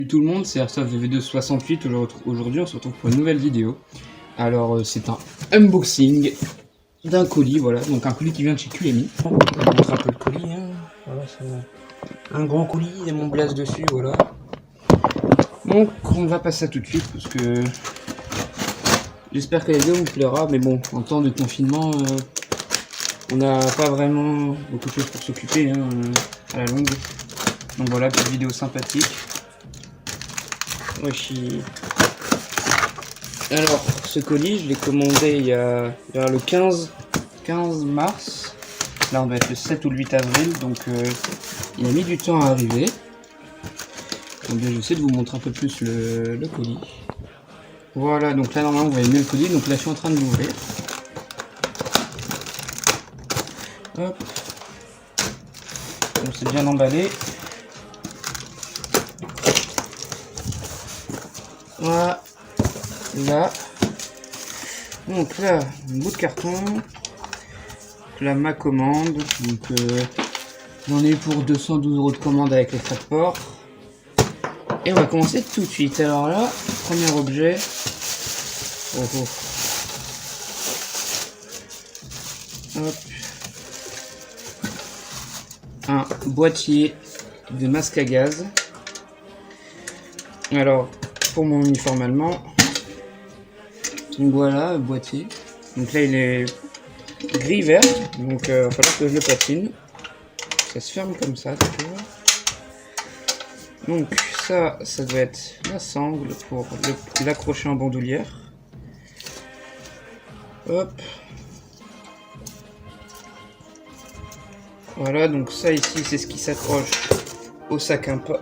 Salut tout le monde, c'est Airsoft VV268. Aujourd'hui on se retrouve pour une nouvelle vidéo. Alors c'est un unboxing d'un colis, voilà, donc un colis qui vient de chez QMI. Je vous montre un peu le colis, hein. Voilà, c'est un grand colis, il y a mon blast dessus, voilà. Donc on va passer ça tout de suite parce que j'espère que la vidéo vous plaira, mais bon, en temps de confinement, on n'a pas vraiment beaucoup de choses pour s'occuper, hein, à la longue. Donc voilà, petite vidéo sympathique. Alors, ce colis, je l'ai commandé il y a le 15 mars. Là, on va être le 7 ou le 8 avril, donc il a mis du temps à arriver. Donc, je vais essayer de vous montrer un peu plus le colis. Voilà, donc là, normalement, vous voyez mieux le colis. Donc là, je suis en train de l'ouvrir. Hop. Donc, c'est bien emballé. Voilà. Là. Donc là, un bout de carton. Là, ma commande. Donc j'en ai eu pour 212 € de commande avec les frais de port. Et on va commencer tout de suite. Alors là, premier objet. Hop. Un boîtier de masque à gaz. Alors, pour mon uniforme allemand. Donc voilà, le boîtier. Donc là, il est gris-vert. Donc il va falloir que je le patine. Ça se ferme comme ça, toujours. Donc ça doit être la sangle pour l'accrocher en bandoulière. Hop. Voilà, donc ça ici, c'est ce qui s'accroche au sac à pain.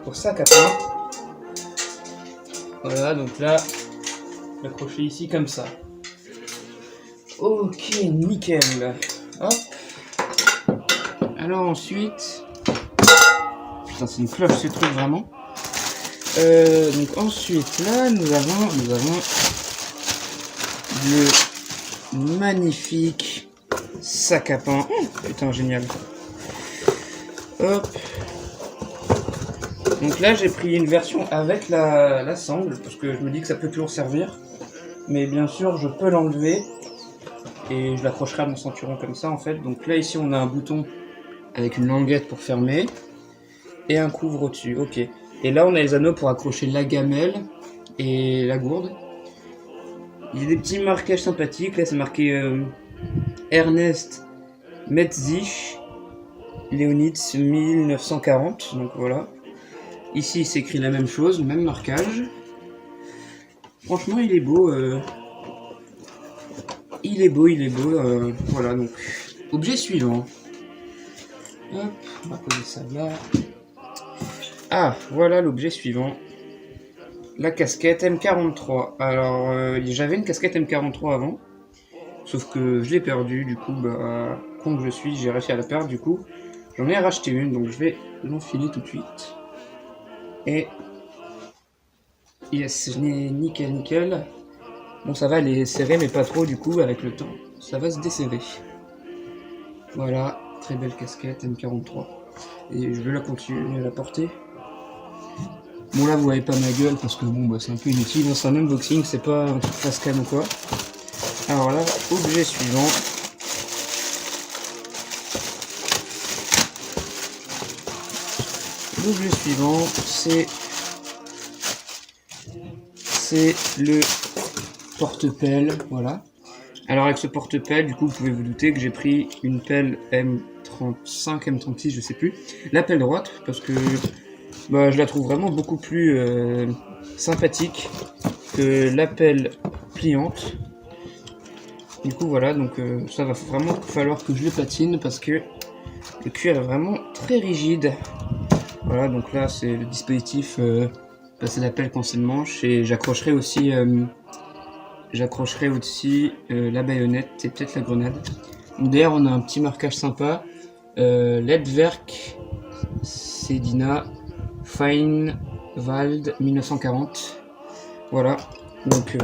Voilà, donc là, l'accrocher ici comme ça. Ok, nickel. Hop. Alors ensuite... Putain, c'est une cloche ce truc vraiment. Donc ensuite, là, nous avons le magnifique sac à pain. Oh, putain, génial. Hop. Donc là, j'ai pris une version avec la sangle, parce que je me dis que ça peut toujours servir. Mais bien sûr, je peux l'enlever. Et je l'accrocherai à mon ceinturon comme ça, en fait. Donc là, ici, on a un bouton avec une languette pour fermer. Et un couvre au-dessus, ok. Et là, on a les anneaux pour accrocher la gamelle et la gourde. Il y a des petits marquages sympathiques. Là, c'est marqué Ernest Metzich, Leonitz 1940. Donc voilà. Ici, c'est écrit la même chose, même marquage. Franchement, il est beau. Il est beau. Voilà, donc. Objet suivant. Hop, on va poser ça là. Ah, voilà l'objet suivant. La casquette M43. Alors, j'avais une casquette M43 avant. Sauf que je l'ai perdue, du coup, bah, con que je suis, j'ai réussi à la perdre, du coup. J'en ai racheté une, donc je vais l'enfiler tout de suite. Et... yes, nickel. Bon, ça va, elle est serrée, mais pas trop, du coup, avec le temps. Ça va se desserrer. Voilà, très belle casquette M43. Et je vais la continuer à la porter. Bon, là, vous voyez pas ma gueule, parce que bon, bah, c'est un peu inutile. C'est un unboxing, c'est pas un truc face cam ou quoi. Alors là, objet suivant. L'objet suivant, c'est le porte-pelle, voilà. Alors avec ce porte-pelle, du coup, vous pouvez vous douter que j'ai pris une pelle M35, M36, je sais plus. La pelle droite, parce que bah, je la trouve vraiment beaucoup plus sympathique que la pelle pliante. Du coup, voilà, donc ça va vraiment falloir que je le patine parce que le cuir est vraiment très rigide. Voilà, donc là, c'est le dispositif passer la pelle quand c'est le manche, et j'accrocherai aussi la baïonnette et peut-être la grenade. Donc d'ailleurs, on a un petit marquage sympa. Ledwerk Sedina Feinwald 1940. Voilà. Donc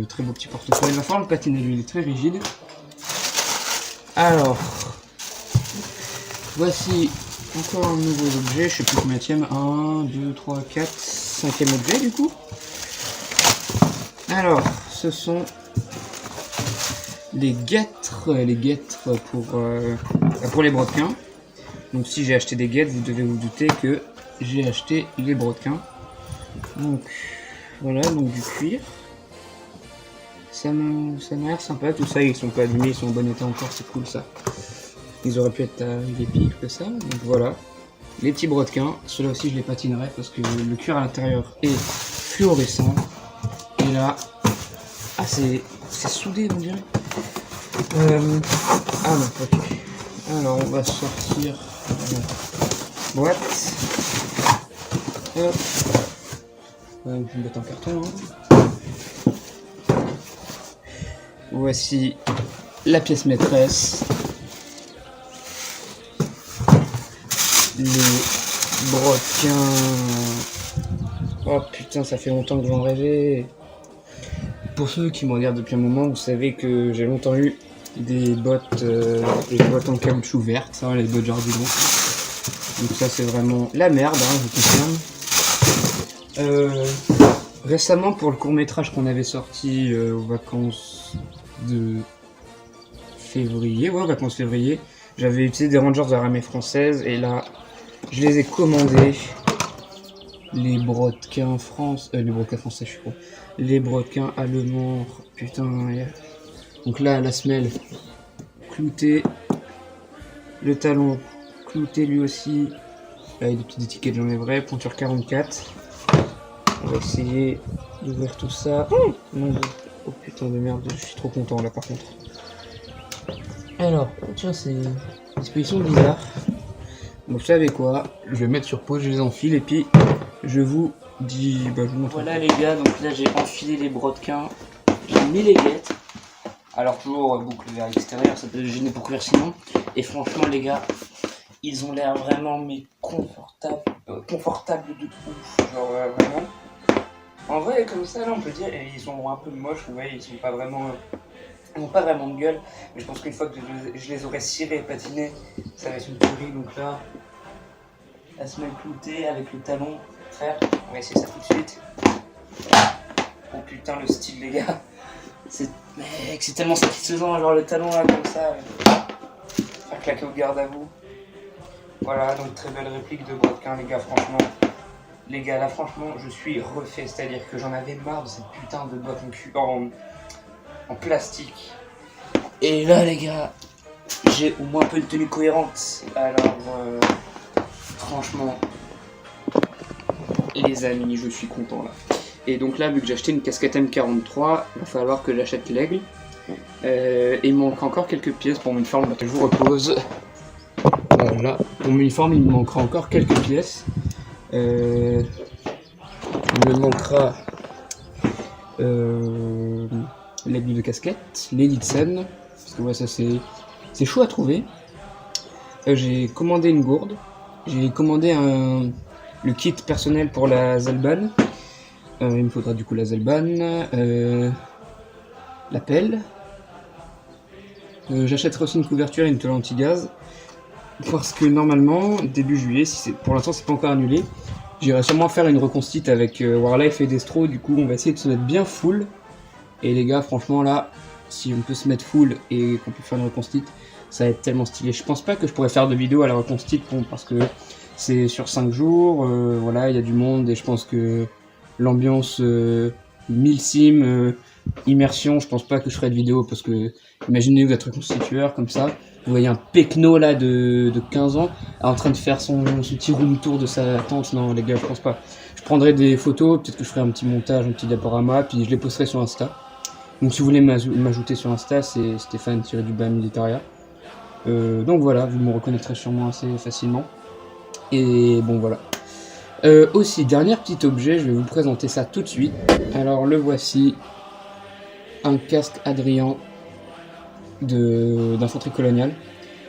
très beau petit portefeuille. Il va falloir le patiner, lui, il est très rigide. Alors, voici encore un nouveau objet, je sais plus combien tième, 1, 2, 3, 4, 5e objet du coup. Alors, ce sont les guêtres pour les brodequins. Donc si j'ai acheté des guêtres, vous devez vous douter que j'ai acheté les brodequins. Donc voilà, donc du cuir. Ça m'a l'air sympa, tout ça, ils sont pas abîmés, ils sont en bon état encore, c'est cool ça. Ils auraient pu être des piles que ça, donc voilà. Les petits brodequins, ceux-là aussi je les patinerai parce que le cuir à l'intérieur est fluorescent. Et là, ah c'est soudé on dirait. Ah non, ok. Alors on va sortir la boîte. Hop. Une boîte en carton. Hein. Voici la pièce maîtresse. Les brodequins. Oh putain, ça fait longtemps que j'en rêvais. Pour ceux qui me regardent depuis un moment, vous savez que j'ai longtemps eu des bottes en caoutchouc vertes, hein, les bottes Jardino. Donc ça c'est vraiment la merde, hein, je confirme. Récemment pour le court-métrage qu'on avait sorti aux vacances de février, j'avais utilisé des Rangers de l'armée française et là je les ai commandés. Les brodequins français, je suis con. Les brodequins allemands, putain. Yeah. Donc là, la semelle cloutée, le talon clouté lui aussi. Là, il y a des petites étiquettes, j'en ai vrai. Pointure 44. On va essayer d'ouvrir tout ça. Oh putain de merde, je suis trop content là par contre. Alors, tiens, c'est une disposition bizarre. Donc vous savez quoi, je vais mettre sur pause, je les enfile et puis je vous dis, je vous montre. Voilà les gars, donc là j'ai enfilé les brodequins, j'ai mis les guêtres. Alors toujours boucle vers l'extérieur, ça peut gêner pour cuire sinon. Et franchement les gars, ils ont l'air vraiment mais confortables de ouf. Genre vraiment. En vrai comme ça là on peut dire, ils sont un peu moches, ouais, ils sont pas vraiment. Ils n'ont pas vraiment de gueule, mais je pense qu'une fois que je les aurais cirés et patinés, ça va être une tuerie. Donc là, la semelle cloutée avec le talon, frère, on va essayer ça tout de suite. Oh putain, le style, les gars, c'est tellement satisfaisant, genre le talon là comme ça, faire claquer au garde à vous. Voilà, donc très belle réplique de brodequin, les gars, franchement. Les gars, là, franchement, je suis refait, c'est-à-dire que j'en avais marre de cette putain de botte en plastique. Et là les gars, j'ai au moins un peu une tenue cohérente. Alors franchement les amis, je suis content là. Et donc là vu que j'ai acheté une casquette M43, il va falloir que j'achète l'aigle. Et il me manque encore quelques pièces pour mon uniforme, je vous repose. Voilà, pour mon uniforme il me manquera encore quelques pièces. Il me manquera l'aigle de casquette, les lits de scène, parce que ouais, ça c'est chaud à trouver. J'ai commandé une gourde, j'ai commandé le kit personnel pour la Zelban. Il me faudra du coup la Zelban, la pelle. J'achèterai aussi une couverture et une toile anti-gaz, parce que normalement, début juillet, pour l'instant c'est pas encore annulé, j'irai sûrement faire une reconstite avec Warlife et Destro, du coup on va essayer de se mettre bien full. Et les gars, franchement là, si on peut se mettre full et qu'on peut faire une reconstite, ça va être tellement stylé. Je pense pas que je pourrais faire de vidéo à la reconstite, parce que c'est sur 5 jours, voilà, il y a du monde et je pense que l'ambiance 1000 sim, immersion, je pense pas que je ferai de vidéo parce que imaginez vous êtes reconstitueur comme ça, vous voyez un pecno là de 15 ans en train de faire son petit room tour de sa tente. Non les gars, je pense pas. Je prendrai des photos, peut-être que je ferai un petit montage, un petit diaporama, puis je les posterai sur Insta. Donc si vous voulez m'ajouter sur Insta, c'est Stéphane-du-bas Militaria. Donc voilà, vous me reconnaîtrez sûrement assez facilement. Et bon voilà. Aussi, dernier petit objet, je vais vous présenter ça tout de suite. Alors le voici, un casque Adrien d'infanterie coloniale.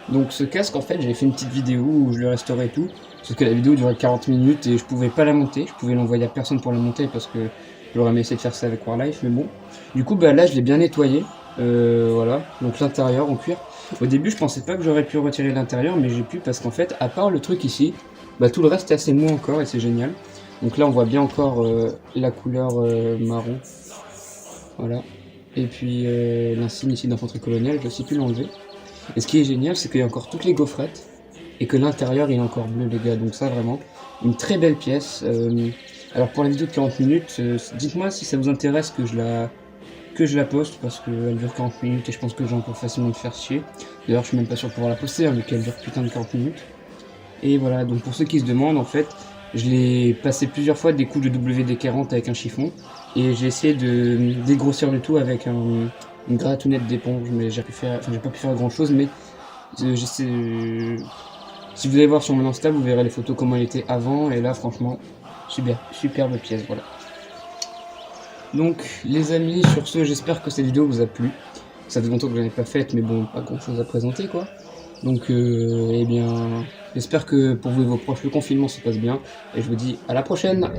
Donc ce casque, en fait, j'avais fait une petite vidéo où je le restaurais et tout, sauf que la vidéo durait 40 minutes et je pouvais pas la monter, je pouvais l'envoyer à personne pour la monter parce que j'aurais aimé essayer de faire ça avec Warlife, mais bon. Du coup, bah là, je l'ai bien nettoyé, voilà, donc l'intérieur en cuir. Au début, je pensais pas que j'aurais pu retirer l'intérieur, mais j'ai pu parce qu'en fait, à part le truc ici, bah, tout le reste est assez mou encore et c'est génial. Donc là, on voit bien encore la couleur marron. Voilà. Et puis l'insigne ici d'infanterie coloniale, j'ai aussi pu l'enlever. Et ce qui est génial, c'est qu'il y a encore toutes les gaufrettes et que l'intérieur il est encore bleu, les gars. Donc ça, vraiment, une très belle pièce. Alors pour la vidéo de 40 minutes, dites-moi si ça vous intéresse que je la poste parce qu'elle dure 40 minutes et je pense que j'en peux facilement me faire chier. D'ailleurs, je suis même pas sûr de pouvoir la poster, hein, vu qu'elle dure putain de 40 minutes. Et voilà, donc pour ceux qui se demandent, en fait, je l'ai passé plusieurs fois des coups de WD-40 avec un chiffon et j'ai essayé de dégrossir le tout avec une gratonnette d'éponge, mais j'ai pas pu faire grand chose, mais si vous allez voir sur mon Insta, vous verrez les photos comment elle était avant, et là franchement, superbe pièce, voilà. Donc les amis, sur ce, j'espère que cette vidéo vous a plu. Ça fait longtemps que je n'en ai pas faite, mais bon, pas grand chose à présenter quoi. Donc eh bien, j'espère que pour vous et vos proches, le confinement se passe bien, et je vous dis à la prochaine.